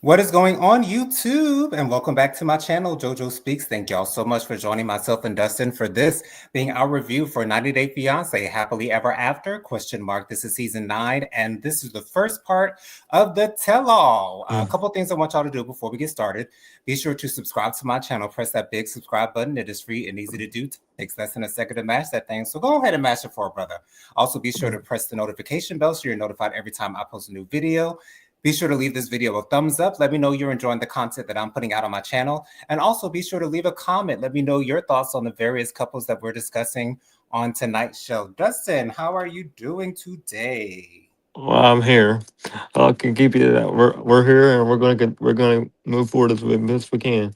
What is going on YouTube? And welcome back to my channel, JoJo Speaks. Thank y'all so much for joining myself and Dustin for this being our review for 90 Day Fiance Happily Ever After, question mark. This is season 9, and this is the first part of the tell-all. A Mm. couple of things I want y'all to do before we get started. Be sure to subscribe to my channel. Press that big subscribe button. It is free and easy to do. Takes less than a second to mash that thing. So go ahead and mash it for a brother. Also, be sure to press the notification bell so you're notified every time I post a new video. Be sure to leave this video a thumbs up. Let me know you're enjoying the content that I'm putting out on my channel. And also be sure to leave a comment. Let me know your thoughts on the various couples that we're discussing on tonight's show. Dustin, how are you doing today? Well, I'm here. I can keep you that we're here, and we're gonna move forward as we can.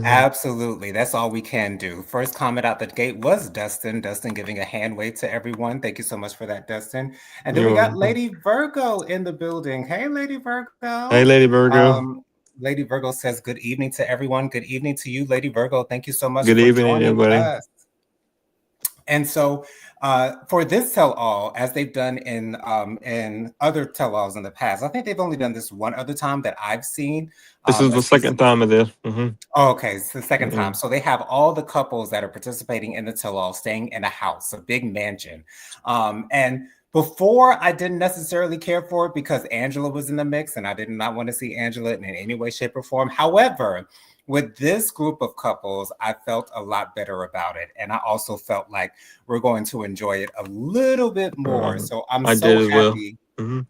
Absolutely. That's all we can do. First comment out the gate was Dustin. Dustin giving a hand wave to everyone. Thank you so much for that, Dustin. And then we You're got welcome. Lady Virgo in the building. Hey, Lady Virgo. Hey, Lady Virgo. Lady Virgo says, good evening to everyone. Good evening to you, Lady Virgo. Thank you so much Good for evening, joining everybody. us. And so, for this tell-all, as they've done in other tell-alls in the past, I think they've only done this one other time that I've seen This is a the second season. time of this. Oh, okay, it's the second time. Mm. So they have all the couples that are participating in the tell-all staying in a house, a big mansion. And before, I didn't necessarily care for it because Angela was in the mix, and I did not want to see Angela in any way, shape, or form. However, with this group of couples, I felt a lot better about it. And I also felt like we're going to enjoy it a little bit more. So I'm I did so as well. happy. Hmm.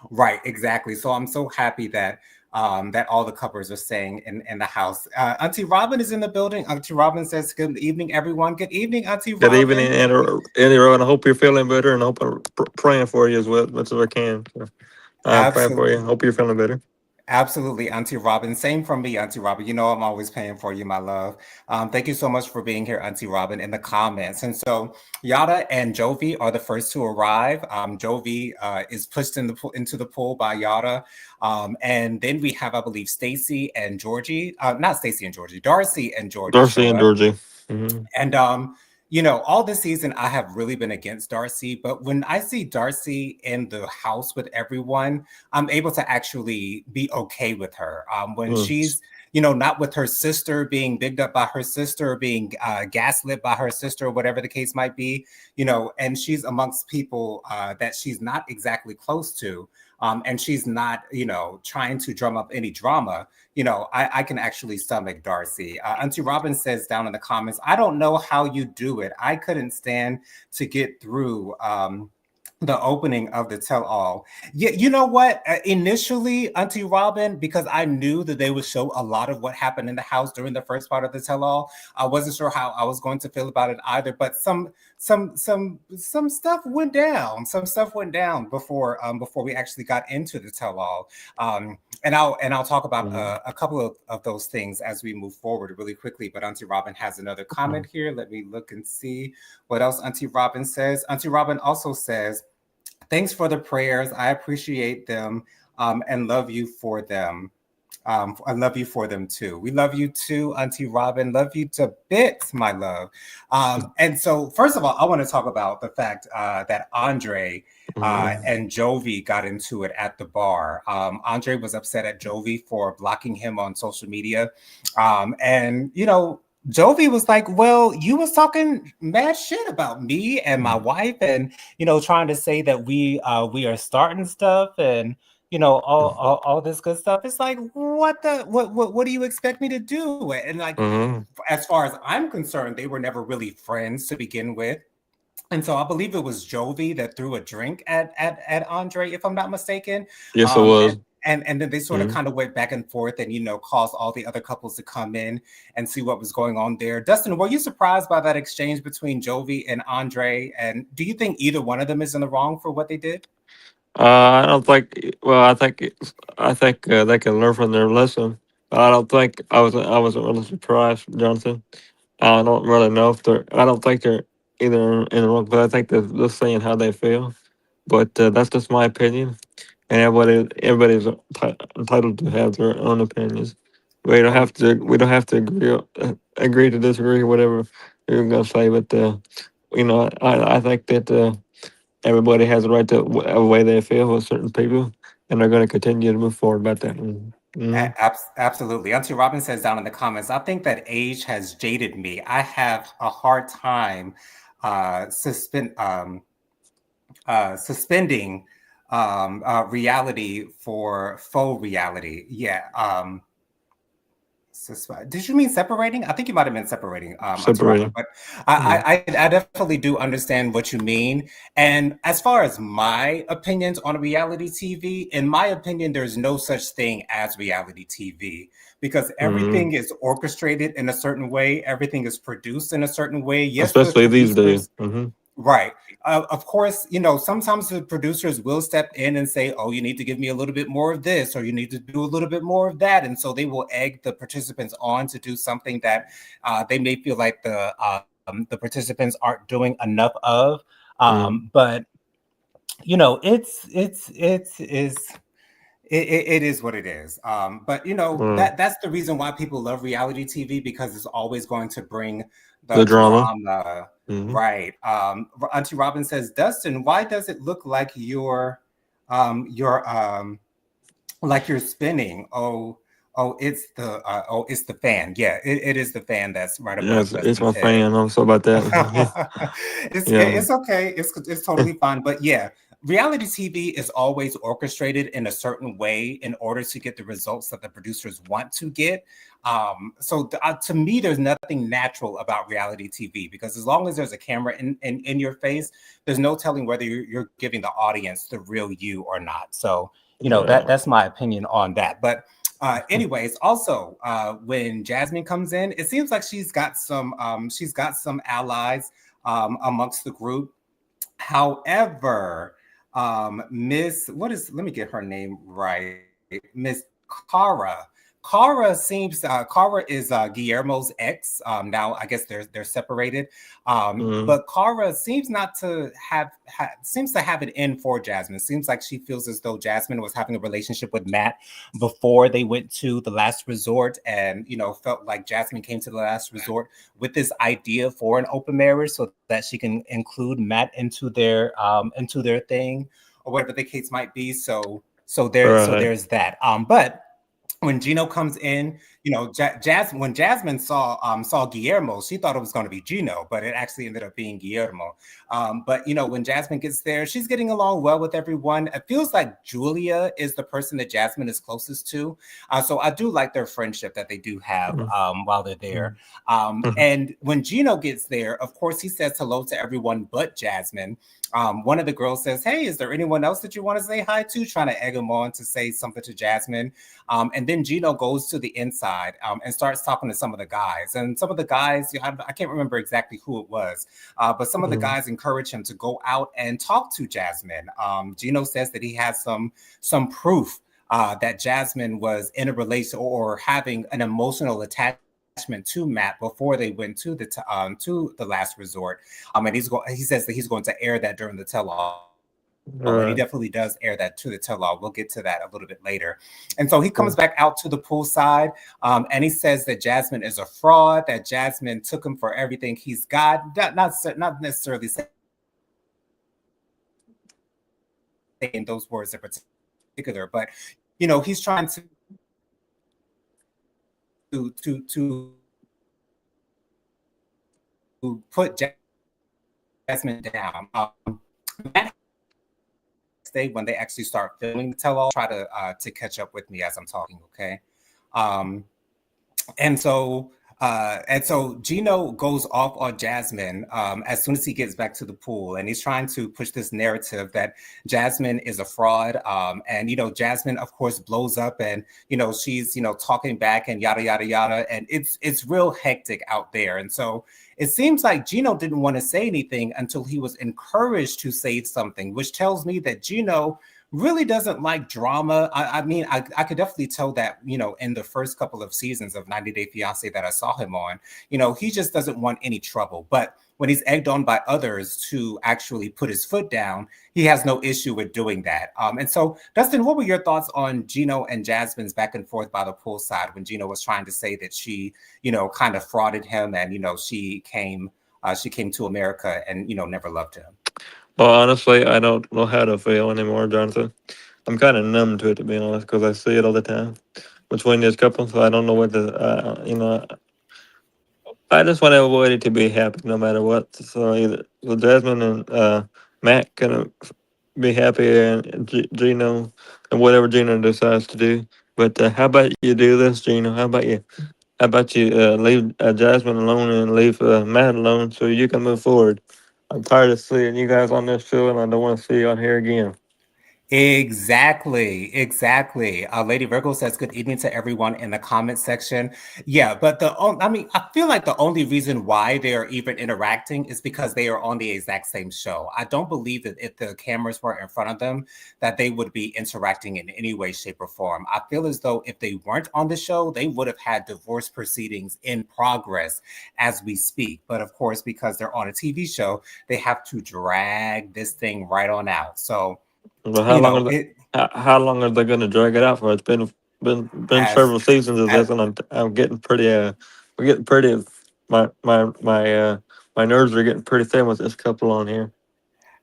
Right, exactly. So I'm so happy that that all the couples are staying in the house. Auntie Robin is in the building. Auntie Robin says, "Good evening, everyone. Good evening, Auntie Good evening, Robin." Andy Rowan. I hope you're feeling better, and I hope I'm praying for you as well, as much as I can. So, I'm praying for you. Absolutely. Hope you're feeling better. Absolutely, Auntie Robin. Same from me, Auntie Robin. You know I'm always paying for you, my love. Thank you so much for being here, Auntie Robin, in the comments. And so Yada and Jovi are the first to arrive. Jovi is pushed into the pool by Yada. And then we have, I believe, Stacy and Georgie. Not Stacy and Georgie, Darcy and Georgie Darcy show and up. Georgie. Hmm. And all this season I have really been against Darcy, but when I see Darcy in the house with everyone, I'm able to actually be okay with her. When Mm. she's, not with her sister, being bigged up by her sister, or being gaslit by her sister, or whatever the case might be, and she's amongst people that she's not exactly close to. And she's not, trying to drum up any drama. I can actually stomach Darcy. Auntie Robin says down in the comments, I don't know how you do it. I couldn't stand to get through the opening of the tell all. Yeah, you know what? Initially, Auntie Robin, because I knew that they would show a lot of what happened in the house during the first part of the tell all, I wasn't sure how I was going to feel about it either. But some stuff went down. Some stuff went down before we actually got into the tell all. And I'll talk about Mhm. a couple of those things as we move forward really quickly. But Auntie Robin has another comment here. Let me look and see what else Auntie Robin says. Auntie Robin also says, thanks for the prayers. I appreciate them and love you for them. I love you for them too. We love you too, Auntie Robin. Love you to bits, my love. And so, first of all, I want to talk about the fact that Andre Mhm. and Jovi got into it at the bar. Andre was upset at Jovi for blocking him on social media. And, Jovi was like, well, you was talking mad shit about me and my wife and, trying to say that we are starting stuff and all this good stuff. It's like, what do you expect me to do? And like, Mhm. as far as I'm concerned, they were never really friends to begin with. And so I believe it was Jovi that threw a drink at Andre, if I'm not mistaken. Yes, it Um, and was. and then they sort of Mhm. kind of went back and forth and caused all the other couples to come in and see what was going on there. Dustin, were you surprised by that exchange between Jovi and Andre? And do you think either one of them is in the wrong for what they did? I don't think. Well, I think they can learn from their lesson. I don't think I wasn't really surprised, Johnson. I don't really know if they're. I don't think they're either in the wrong, but I think they're just saying how they feel. But that's just my opinion, and everybody's entitled to have their own opinions. We don't Oh, have to. We don't have to agree to disagree, whatever you're gonna say. But I think that everybody has a right to a way they feel with certain people, and they're going to continue to move forward about that. Mm-hmm. Absolutely. Auntie Robin says down in the comments, I think that age has jaded me. I have a hard time suspend suspending reality for faux reality. Yeah. Did you mean separating? I think you might have been separating, Auntie Robin, Separating. but Yeah. I definitely do understand what you mean. And as far as my opinions on reality TV, in my opinion, there's no such thing as reality TV because Mm-hmm. everything is orchestrated in a certain way, everything is produced in a certain way. Yes, the Especially these days. producers. Mm-hmm. Right. Of course, sometimes the producers will step in and say, oh, you need to give me a little bit more of this, or you need to do a little bit more of that. And so they will egg the participants on to do something that they may feel like the participants aren't doing enough of. Mm-hmm. But, it is what it is. But that's the reason why people love reality TV because it's always going to bring the The drama. drama, Mm-hmm. right? Auntie Robin says, Dustin, why does it look your like you're spinning? Oh, it's the fan. Yeah, it is the fan that's right above Yes, it's my Dustin's head. fan. I'm so about that. Yeah. It's okay. It's totally fine. But yeah, reality TV is always orchestrated in a certain way in order to get the results that the producers want to get. To me, there's nothing natural about reality TV because as long as there's a camera in your face, there's no telling whether you're giving the audience the real you or not. So Yeah. that's my opinion on that. But anyways, also when Jasmine comes in, it seems like she's got some allies amongst the group. However, let me get her name right. Miss Cara. Cara is Guillermo's ex. Now I guess they're separated. Mm-hmm. But Cara seems not to seems to have an end for Jasmine. Seems like she feels as though Jasmine was having a relationship with Matt before they went to the last resort, and felt like Jasmine came to the last resort with this idea for an open marriage so that she can include Matt into their thing or whatever the case might be. So Right. there's that. But when Gino comes in, when Jasmine saw Guillermo, she thought it was going to be Gino, but it actually ended up being Guillermo. But when Jasmine gets there, she's getting along well with everyone. It feels like Julia is the person that Jasmine is closest to. So I do like their friendship that they do have while they're there. Mm-hmm. And when Gino gets there, of course, he says hello to everyone but Jasmine. One of the girls says, "Hey, is there anyone else that you want to say hi to?" Trying to egg him on to say something to Jasmine. And then Gino goes to the inside and starts talking to some of the guys. And some of the guys, I can't remember exactly who it was, but some of the Mm-hmm. guys encourage him to go out and talk to Jasmine. Gino says that he has some proof that Jasmine was in a relation or having an emotional attachment to Matt before they went to the last resort. And he says that he's going to air that during the tell-all, and he definitely does air that Right. to the tell-all. We'll get to that a little bit later. And so he comes back out to the Yeah. poolside, and he says that Jasmine is a fraud, that Jasmine took him for everything he's got. Not necessarily saying those words in particular, but he's trying to put Jasmine down. Matt has to come back the next day when they actually start filming the tell-all to catch up with me as I'm talking. Okay. Um, and so Gino goes off on Jasmine as soon as he gets back to the pool, and he's trying to push this narrative that Jasmine is a fraud. And Jasmine, of course, blows up, and she's talking back and yada yada yada, and it's real hectic out there. And so it seems like Gino didn't want to say anything until he was encouraged to say something, which tells me that Gino really doesn't like drama. I mean, I could definitely tell that, in the first couple of seasons of 90 Day Fiance that I saw him on, he just doesn't want any trouble. But when he's egged on by others to actually put his foot down, he has no issue with doing that. And so, Dustin, what were your thoughts on Gino and Jasmine's back and forth by the poolside when Gino was trying to say that she, kind of frauded him and, she came to America and, never loved him? Well, honestly, I don't know how to feel anymore, Jonathan. I'm kind of numb to it, to be honest, because I see it all the time between these couples. So I don't know what the I just want everybody to be happy no matter what. So either so Jasmine and Matt can be happy, and Gino and whatever Gino decides to do. But how about you do this, Gino? How about you leave Jasmine alone and leave Matt alone so you can move forward? I'm tired of seeing you guys on this show, and I don't want to see you on here again. Exactly, exactly. Lady Virgo says, "Good evening to everyone in the comment section." Yeah, but I mean, I feel like the only reason why they are even interacting is because they are on the exact same show. I don't believe that if the cameras were in front of them, that they would be interacting in any way, shape, or form. I feel as though if they weren't on the show, they would have had divorce proceedings in progress as we speak. But of course, because they're on a TV show, they have to drag this thing right on out. So But you know it how long are they going to drag it out for? It's been as several seasons of as, this, and I'm getting pretty we're getting pretty my nerves are getting pretty thin with this couple on here.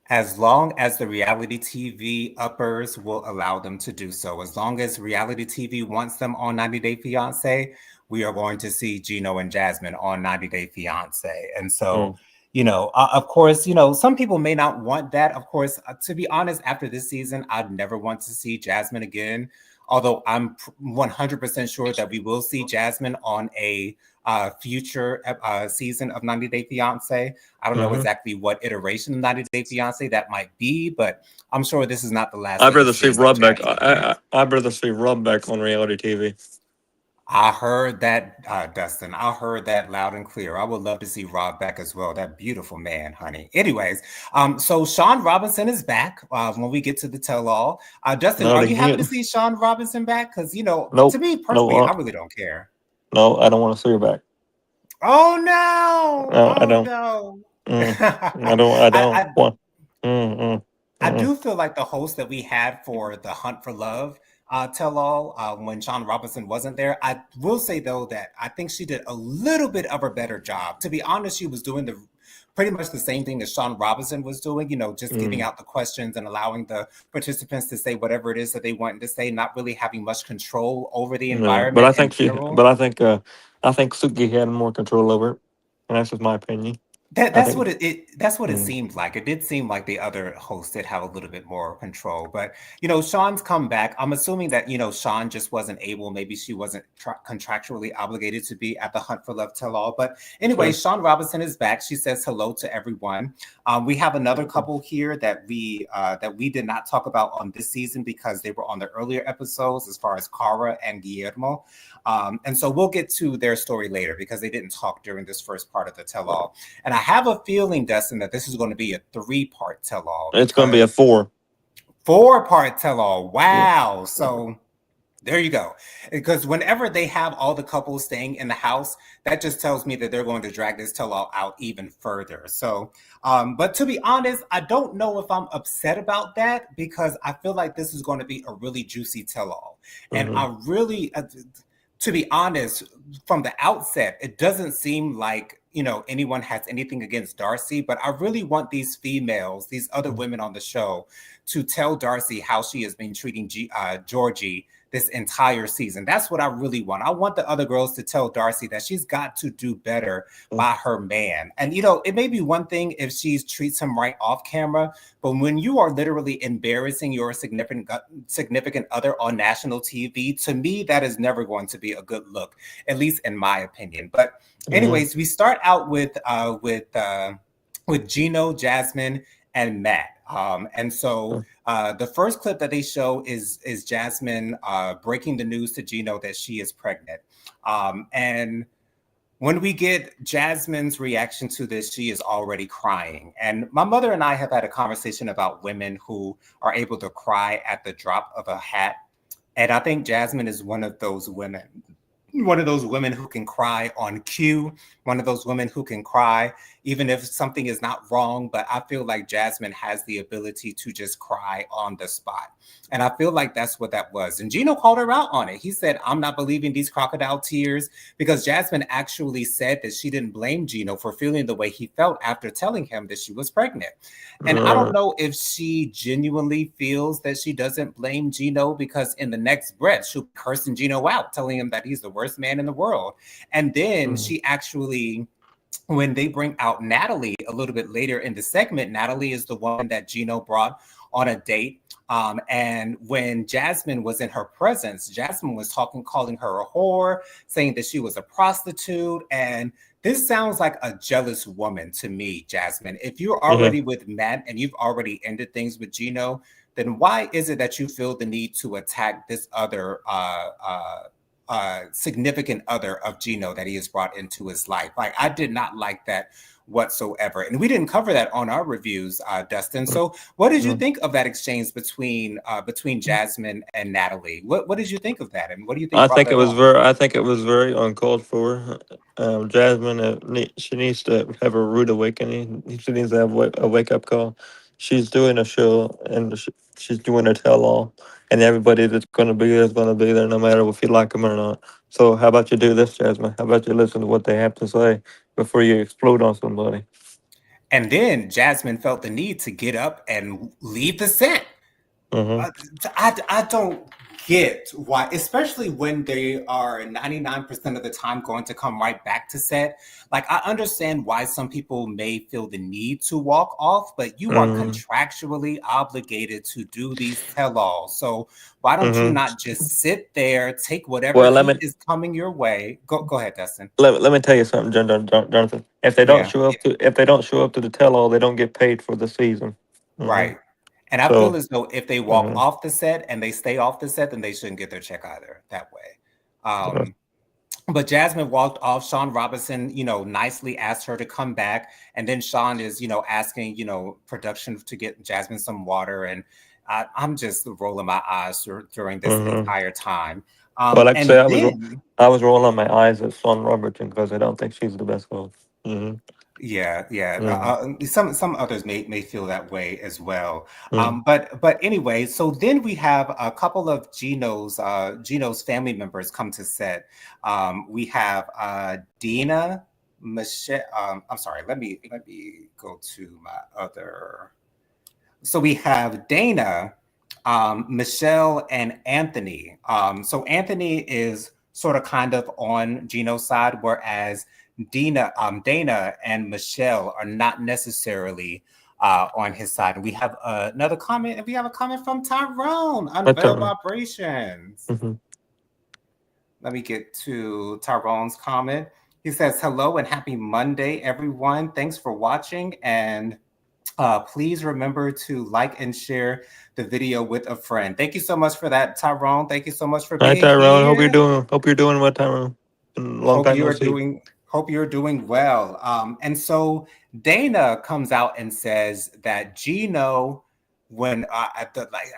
as long as the reality TV uppers will allow them to do so. As long as reality TV wants them on 90 Day Fiance, we are going to see Gino and Jasmine on 90 Day Fiance. And so, Mm, of course, some people may not want that. Of course, to be honest, after this season, I'd never want to see Jasmine again. Although I'm 100% sure that we will see Jasmine on a future season of 90 Day Fiance. I don't know hmm exactly what iteration of 90 Day Fiance that might be, but I'm sure this is not the last I'd that we rather see see of Rob back. Jasmine again. I'd rather see Rob back on reality TV. I heard that, Dustin. I heard that loud and clear. I would love to see Rob back as well. That beautiful man, honey. Anyways, so Sean Robinson is back when we get to the tell all. Dustin, Not are you happy to again. see Sean Robinson back? Because, to Nope. me No. personally, I really don't care. No. I don't want to see her back. Oh, no. No, I Oh, don't. no. Mm, I I, don't. I don't I, want. Mm, mm, I mm, do feel like the host that we had for the Hunt for Love tell all when Sean Robinson wasn't there. I will say though that I think she did a little bit of a better job. To be honest, she was doing the pretty much the same thing that Sean Robinson was doing, just giving mm. out the questions and allowing the participants to say whatever it is that they wanted to say, not really having much control over the Yeah, but environment in general. I think Suki had more control over it, and that's just my opinion. That I that's think. what that's what it Mm, seemed like. It did seem like the other hosts did have a little bit more control. But Sean's come back. I'm assuming that Sean just wasn't able. Maybe she wasn't contractually obligated to be at the Hunt for Love Tell All. But anyway, sure. Sean Robinson is back. She says hello to everyone. We have another couple here that we did not talk about on this season because they were on the earlier episodes, as far as Cara and Guillermo. And so we'll get to their story later because they didn't talk during this first part of the tell all. And I have a feeling, Dustin, that this is going to be a three-part tell-all It's going to be a because 4. four-part tell-all. Yeah. Wow. So there you go. Because whenever they have all the couples staying in the house, that just tells me that they're going to drag this tell-all out even further. So, but to be honest, I don't know if I'm upset about that because I feel like this is going to be a really juicy tell-all. And Mm-hmm. I really, to be honest, from the outset, it doesn't seem like anyone has anything against Darcy, but I really want these females, these other women on the show, to tell Darcy how she has been treating Georgie this entire season. That's what I really want. I want the other girls to tell Darcy that she's got to do better by her man. And it may be one thing if she treats him right off camera, but when you are literally embarrassing your significant other on national TV, to me that is never going to be a good look, at least in my opinion. But Mm-hmm. anyways, we start out with Gino, Jasmine, and Matt. And so the first clip that they show is Jasmine breaking the news to Gino that she is pregnant. And when we get Jasmine's reaction to this, she is already crying. And my mother and I have had a conversation about women who are able to cry at the drop of a hat. And I think Jasmine is one of those women who can cry on cue, one of those women who can cry, even if something is not wrong. But I feel like Jasmine has the ability to just cry on the spot. And I feel like that's what that was. And Gino called her out on it. He said, I'm not believing these crocodile tears, because Jasmine actually said that she didn't blame Gino for feeling the way he felt after telling him that she was pregnant. And I don't know if she genuinely feels that she doesn't blame Gino, because in the next breath, she'll be cursing Gino out, telling him that he's the worst man in the world. And then she actually, when they bring out Natalie a little bit later in the segment, Natalie is the one that Gino brought on a date. And when Jasmine was in her presence, Jasmine was calling her a whore, saying that she was a prostitute. And this sounds like a jealous woman to me, Jasmine. If you're already with Matt and you've already ended things with Gino, then why is it that you feel the need to attack this other significant other of Gino that he has brought into his life? Like, I did not like that whatsoever. And we didn't cover that on our reviews, Dustin. So what did you think of that exchange between Jasmine and Natalie? What did you think of that? And what do you think brought it on? I think it was very uncalled for. Jasmine, she needs to have a rude awakening. She needs to have a wake up call. She's doing a show, and she's doing a tell all, and everybody that's going to be there is going to be there, no matter if you like them or not. So how about you do this, Jasmine? How about you listen to what they have to say before you explode on somebody? And then Jasmine felt the need to get up and leave the set. Mm-hmm. I don't get why, especially when they are 99% of the time going to come right back to set. Like, I understand why some people may feel the need to walk off, but you are Mm-hmm. contractually obligated to do these tell-alls. So why don't you Mm-hmm. not just sit there, take whatever Well, let heat me is coming your way? Go ahead, Dustin. let me tell you something, Jonathan. Yeah, If they don't show up to the tell all, they don't get paid for the season. Hmm. right. And I feel So, as though if they walk hmm off the set and they stay off the set, then they shouldn't get their check either that way. Um, But Jasmine walked off. Sean Robinson, nicely asked her to come back. And then Sean is, asking, production to get Jasmine some water. And I'm just rolling my eyes during this hmm entire time. well, like I say, And then, I was rolling my eyes at Son Robertson because I don't think she's the best coach. Hmm yeah, yeah. hmm Some others may feel that way as well. hmm But anyway, so then we have a couple of Gino's family members come to set. We have Dina, Michelle. I'm sorry. Let me go to my other. So we have Dana, Michelle, and Anthony. So Anthony is sort of kind of on Gino's side, whereas Dana and Michelle are not necessarily on his side. And we have another comment. We have a comment from Tyrone, But Unveiled Vibrations. hmm Let me get to Tyrone's comment. He says, hello and happy Monday, everyone. Thanks for watching. And please remember to like and share the video with a friend. Thank you so much for that, Tyrone. Thank you so much for Hi, being Tyrone. Hope you're here. doing. Hope you're doing well, Tyrone. Long Hope time you no are see. doing hope you're doing well. And so Dana comes out and says that Gino, when I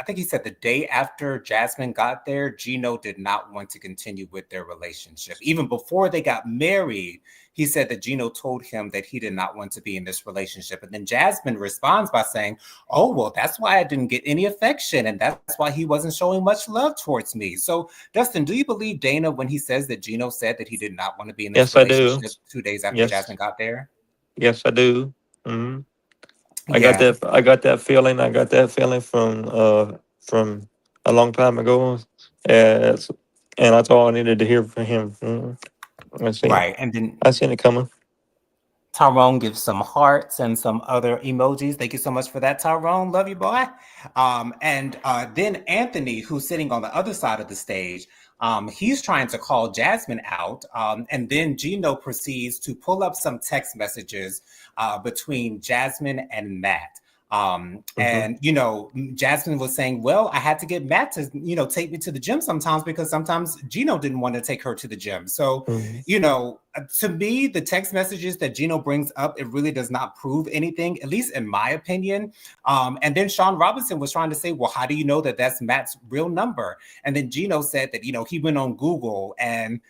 think he said the day after Jasmine got there, Gino did not want to continue with their relationship. Even before they got married, he said that Gino told him that he did not want to be in this relationship. And then Jasmine responds by saying, oh, well, that's why I didn't get any affection. And that's why he wasn't showing much love towards me. So, Dustin, do you believe Dana when he says that Gino said that he did not want to be in this Yes, I do. relationship 2 days after Yes, Jasmine got there? yes, I do. Hmm I got Yeah. that. I got that feeling. I got that feeling from a long time ago, as, and that's all I needed to hear from him. I seen it. Right. And then I seen it coming. Tyrone gives some hearts and some other emojis. Thank you so much for that, Tyrone. Love you, boy. And then Anthony, who's sitting on the other side of the stage, he's trying to call Jasmine out. And then Gino proceeds to pull up some text messages between Jasmine and Matt. Hmm And Jasmine was saying, well, I had to get Matt to, take me to the gym sometimes because sometimes Gino didn't want to take her to the gym. So, hmm to me, the text messages that Gino brings up, it really does not prove anything, at least in my opinion. And then Sean Robinson was trying to say, well, how do you know that that's Matt's real number? And then Gino said that, he went on Google and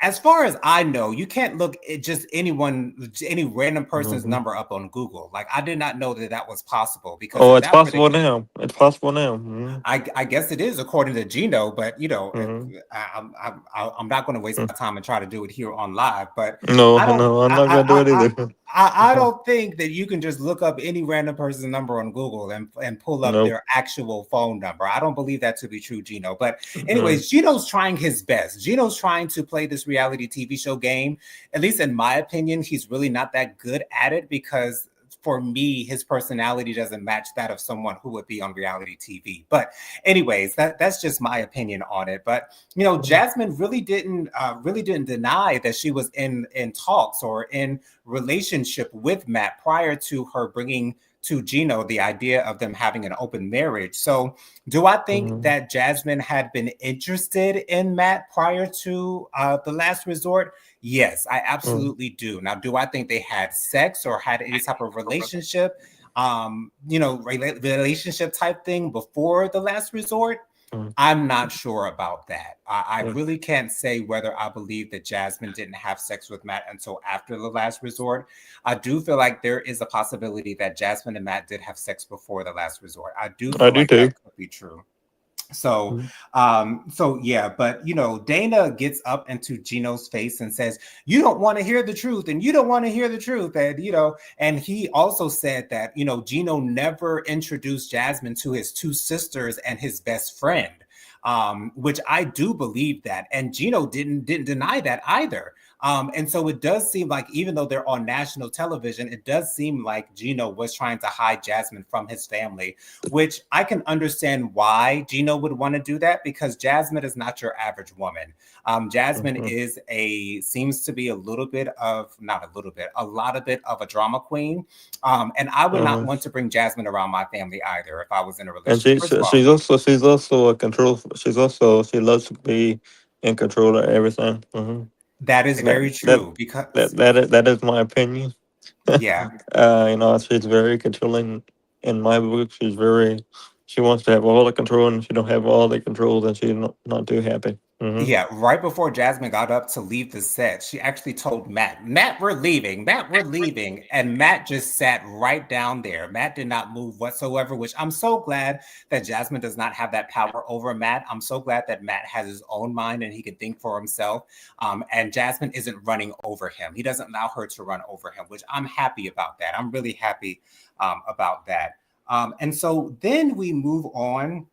as far as I know, you can't look at just any random person's Mhm. number up on Google. Like I did not know that that was possible because Oh, if it's that were the possible case, now. It's possible now. Mhm. I guess it is according to Gino, but Mhm. I'm not going to waste Mm. my time and try to do it here on live. But No, I don't, no, I'm not gonna do it either. I don't think that you can just look up any random person's number on Google and pull up Nope. their actual phone number. I don't believe that to be true, Gino. But Mm. anyways, Gino's trying his best. Gino's trying to play this reality TV show game. At least in my opinion, he's really not that good at it because for me, his personality doesn't match that of someone who would be on reality TV. But anyways, that's just my opinion on it. But Jasmine really didn't deny that she was in talks or in relationship with Matt prior to her bringing to Gino the idea of them having an open marriage. So, do I think Mhm. that Jasmine had been interested in Matt prior to the last resort? Yes, I Mm. absolutely do. Now, do I think they had sex or had any type of relationship, relationship type thing before the last resort? Mm. I'm not sure about that. I Mm. really can't say whether I believe that Jasmine didn't have sex with Matt until after the last resort. I do feel like there is a possibility that Jasmine and Matt did have sex before the last resort. I do I feel do like that too. could be true. So, Mm. yeah, but Dana gets up into Gino's face and says, "You don't want to hear the truth, and you don't want to hear the truth." And he also said that, Gino never introduced Jasmine to his two sisters and his best friend. Which I do believe that, and Gino didn't deny that either. And so it does seem like even though they're on national television, it does seem like Gino was trying to hide Jasmine from his family, which I can understand why Gino would want to do that because Jasmine is not your average woman. Jasmine Mhm. seems to be a little bit of, not a little bit, a lot of bit of a drama queen. And I would not Mhm. want to bring Jasmine around my family either if I was in a And relationship. First of all, she's also a control. She loves to be in control of everything. Hmm. that is That very that true because, that is my opinion. yeah, She's very controlling. In my book, she wants to have all the control, and she don't have all the control, then she's not too happy. Hmm. yeah, right before Jasmine got up to leave the set, she actually told Matt, "Matt, we're leaving. Matt, we're leaving." And Matt just sat right down there. Matt did not move whatsoever, which I'm so glad that Jasmine does not have that power over Matt. I'm so glad that Matt has his own mind and he can think for himself. And Jasmine isn't running over him. He doesn't allow her to run over him, which I'm happy about that. I'm really happy about that. And so then we move on.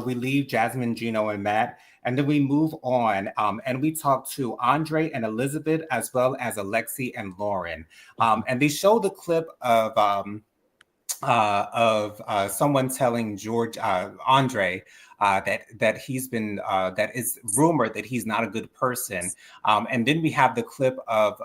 We leave Jasmine, Gino, and Matt, and then we move on and we talk to Andre and Elizabeth as well as Alexi and Lauren. And they show the clip of someone telling George Andre that he's been that it's rumored that he's not a good person, and then we have the clip of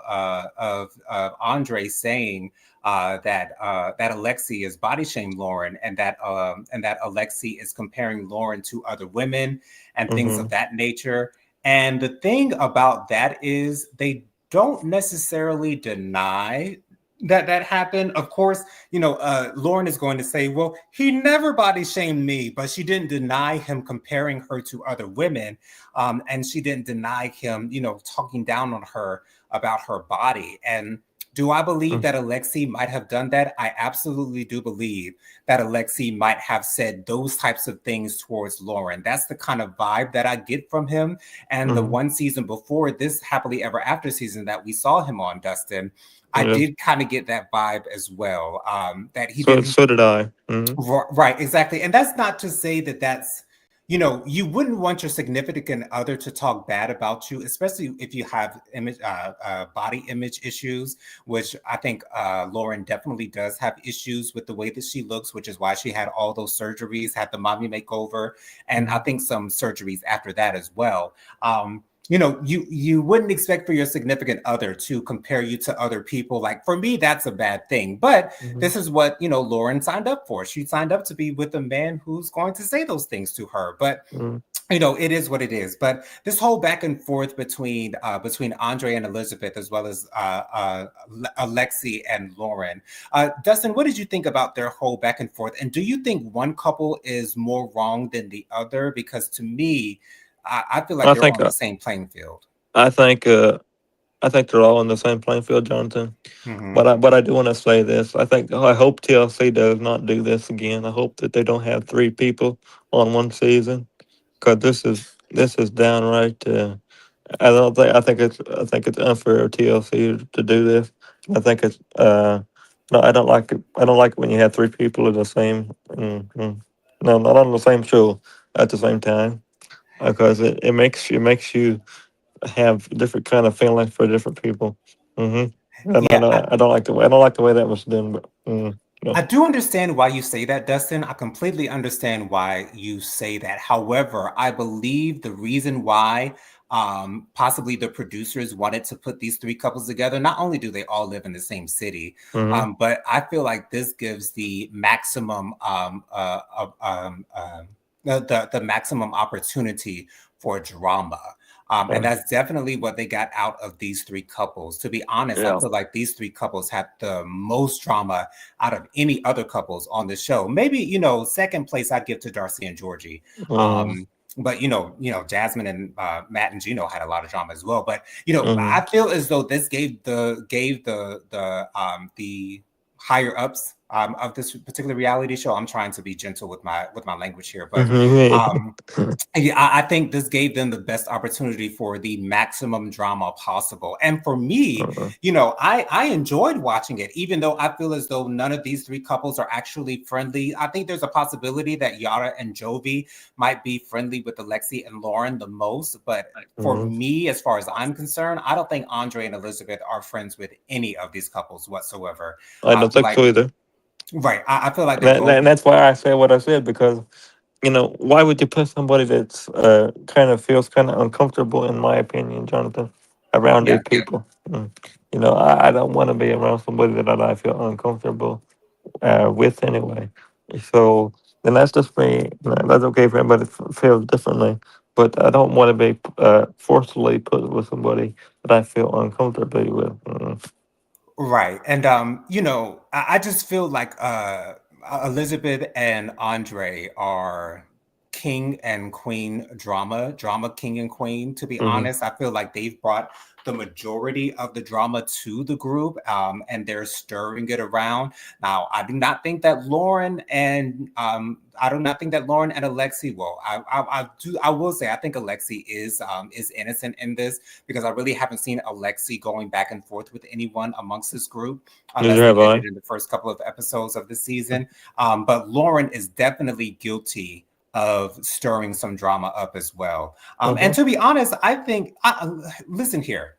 Andre saying that Alexi is body shaming Lauren, and that Alexi is comparing Lauren to other women and things of Hmm. that nature. And the thing about that is they don't necessarily deny that happened. Of course, Lauren is going to say, well, he never body shamed me, but she didn't deny him comparing her to other women. And she didn't deny him, talking down on her about her body. And do I believe that Alexi might have done that? I absolutely do believe that Alexi might have said those types of things towards Lauren. That's the kind of vibe that I get from him. And the Hmm. one season before this Happily Ever After season that we saw him on, Dustin, I Yeah. did kind of get that vibe as well. That he So didn't. so did I. Hmm. Right, exactly. And that's not to say that you wouldn't want your significant other to talk bad about you, especially if you have body image issues, which I think Lauren definitely does have issues with the way that she looks, which is why she had all those surgeries, had the mommy makeover, and I Hmm. think some surgeries after that as well. You wouldn't expect for your significant other to compare you to other people. Like for me, that's a bad thing. But Hmm. this is what Lauren signed up for. She signed up to be with a man who's going to say those things to her. But Hmm. it is what it is. But this whole back and forth between Andre and Elizabeth, as well as Alexi and Lauren. Dustin, what did you think about their whole back and forth? And do you think one couple is more wrong than the other? Because to me, I feel like I they're think on the same playing field. I think I think they're all on the same playing field, Jonathan. Hmm. But I do want to say this. I hope TLC does not do this again. I hope that they don't have three people on one season because this is downright. I don't think I think it's unfair of TLC to do this. I think it's no, I don't like it. I don't like it when you have three people in the same no, not on the same show at the same time because it makes you have different kind of feelings for different people. And Yeah, I don't like the way that was done. But I no. do understand why you say that, Dustin. I completely understand why you say that. However, I believe the reason why possibly the producers wanted to put these three couples together, not only do they all live in the same city, Mm-hmm. but I feel like this gives the maximum the maximum opportunity for drama. And Uh, that's definitely what they got out of these three couples. To be honest, I yeah. feel like these three couples had the most drama out of any other couples on the show. Maybe, second place I'd give to Darcy and Georgie. Uh, Um, but Jasmine and Matt and Gino had a lot of drama as well. But mm-hmm. I feel as though this gave the higher ups of this particular reality show. I'm trying to be gentle with my language here, but um, yeah, I think this gave them the best opportunity for the maximum drama possible. And for me, uh, I enjoyed watching it, even though I feel as though none of these three couples are actually friendly. I think there's a possibility that Yara and Jovi might be friendly with Alexi and Lauren the most. But for mm-hmm. me, as far as I'm concerned, I don't think Andre and Elizabeth are friends with any of these couples whatsoever. I I don't feel think like, so either. right, I feel like they're both. And that's why I said what I said because why would you put somebody that's kind of feels kind of uncomfortable, in my opinion, Jonathan, around Yeah. these people? Mm. I don't want to be around somebody that I feel uncomfortable with anyway. So then that's just me. That's okay for everybody feels differently, but I don't want to be forcibly put with somebody that I feel uncomfortably with. Right. And I just feel like Elizabeth and Andre are king and queen drama king and queen. To be Mm-hmm. honest, I feel like they've brought the majority of the drama to the group, and they're stirring it around. Now, I do not think that Lauren and Alexi will. I will say I think Alexi is innocent in this because I really haven't seen Alexi going back and forth with anyone amongst this group Neither unless they have did I. it in the first couple of episodes of the season. But Lauren is definitely guilty of stirring some drama up as well. And Uh-huh. to be honest, I think, listen here,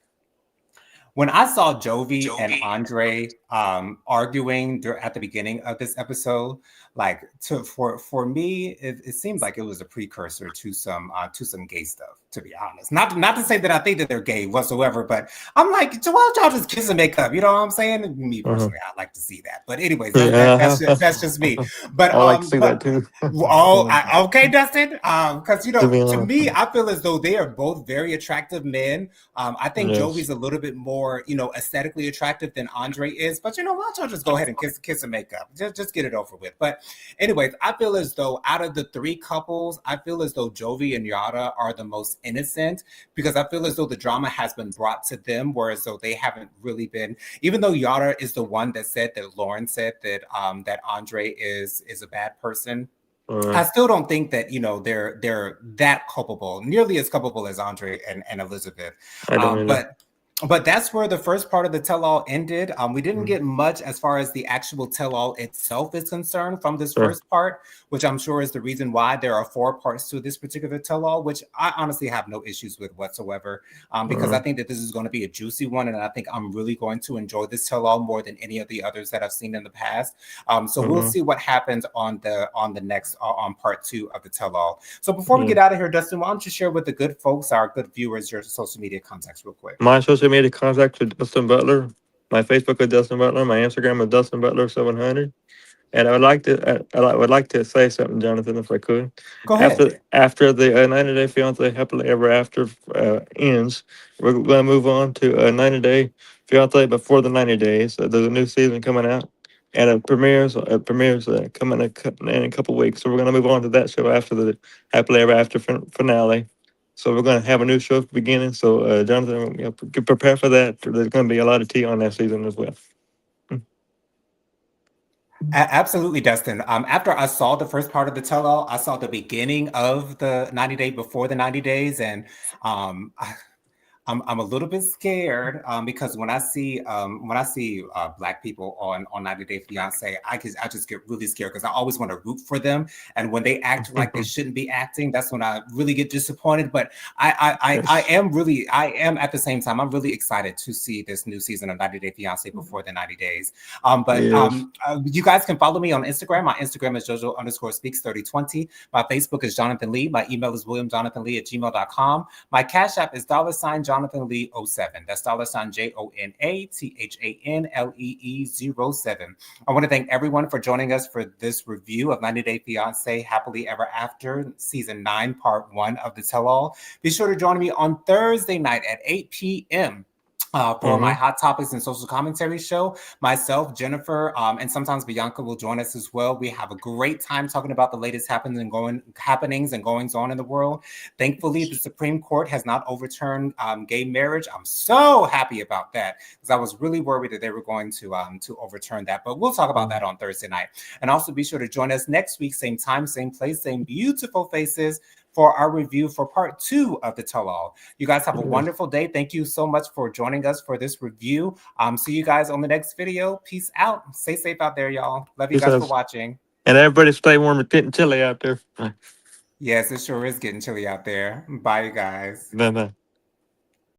when I saw Jovi and Andre arguing at the beginning of this episode, like for me, it seemed like it was a precursor to some gay stuff. To be honest, not to say that I think that they're gay whatsoever, but I'm like, why don't y'all just kiss and make up? You know what I'm saying? Me Uh-huh. personally, I'd like to see that. But anyways, Yeah, that's just me. But I like to see that too. okay, Dustin. Because To be to honest, me, I feel as though they are both very attractive men. I think yes. Jovi's a little bit more, aesthetically attractive than Andre is. But why don't y'all just go ahead and kiss and make up? Just get it over with. But anyways, I feel as though out of the three couples, I feel as though Jovi and Yara are the most innocent because I feel as though the drama has been brought to them, whereas though they haven't really been. Even though Yara is the one that said that Lauren said that Andre is a bad person, Uh, I still don't think that they're that culpable, nearly as culpable as Andre and Elizabeth. I don't either. But that's where the first part of the tell-all ended. We didn't Mm. get much as far as the actual tell-all itself is concerned from this Sure. first part, which I'm sure is the reason why there are four parts to this particular tell-all, which I honestly have no issues with whatsoever, because I Uh, think that this is going to be a juicy one, and I think I'm really going to enjoy this tell-all more than any of the others that I've seen in the past. So we'll uh, see what happens on the next on part two of the tell-all. So before we yeah. get out of here, Dustin, why don't you share with the good folks, our good viewers, your social media contacts real quick? My social media contacts are Dustin Butler. My Facebook is Dustin Butler. My Instagram is Dustin Butler 700. And I would like to I would like to say something, Jonathan, if I could. Go ahead. After the 90-day fiance happily ever after ends, we're going to move on to a 90-day fiance before the 90 days. There's a new season coming out, and it premieres in a couple weeks. So we're going to move on to that show after the happily ever after finale. So we're gonna have a new show beginning. So Jonathan, get prepared for that. There's gonna be a lot of tea on that season as well. Mm. Absolutely, Dustin. After I saw the first part of the tell-all, I saw the beginning of the 90 day before the 90 days, and um, I'm a little bit scared because when I see black people on 90 Day Fiance, I just get really scared because I always want to root for them, and when they act like they shouldn't be acting, that's when I really get disappointed. But Yes. I am at the same time I'm really excited to see this new season of 90 Day Fiance before the 90 days. Yes. You guys can follow me on Instagram. My Instagram is Jojo underscore speaks 3020. My Facebook is Jonathan Lee. My email is williamjonathanlee@gmail.com. My Cash App is $Jonathan Lee 07. That's $JONATHANLEE 07. I want to thank everyone for joining us for this review of 90 Day Fiance Happily Ever After, Season 9, Part 1 of the Tell All. Be sure to join me on Thursday night at 8 p.m. For my Mm-hmm. Hot Topics and Social Commentary show. Myself, Jennifer, and sometimes Bianca will join us as well. We have a great time talking about the latest happenings and goings on in the world. Thankfully, the Supreme Court has not overturned gay marriage. I'm so happy about that because I was really worried that they were going to overturn that. But we'll talk about that on Thursday night. And also be sure to join us next week, same time, same place, same beautiful faces for our review for part 2 of the Tell All. You guys have a Yes. wonderful day. Thank you so much for joining us for this review. See you guys on the next video. Peace out. Stay safe out there, y'all. Love you He guys for says, watching. and everybody stay warm. It's getting chilly out there. Yes, it sure is getting chilly out there. Bye, you guys. Bye bye.